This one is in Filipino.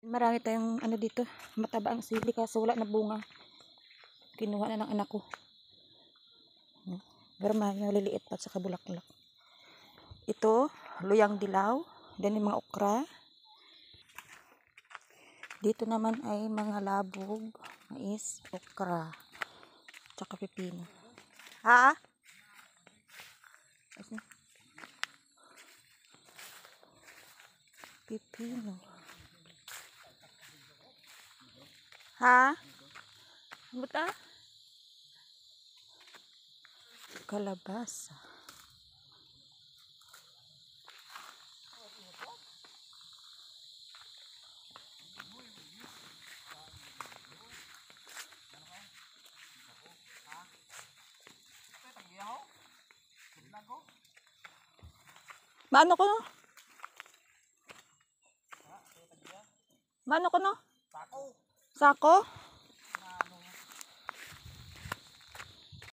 Marami tayong ano dito, mataba ang sili kaso wala na bunga. Kinuha na ng anak ko. Pero maliliit pa sa kabulaklak. Ito, luyang dilaw. Then yung mga okra. Dito naman ay mga labog, mais, okra, tsaka pipino. Ha? Pipino. Ha? Buta? Kalabasa. Maano ko no? Maano ko no? Sako. Sako?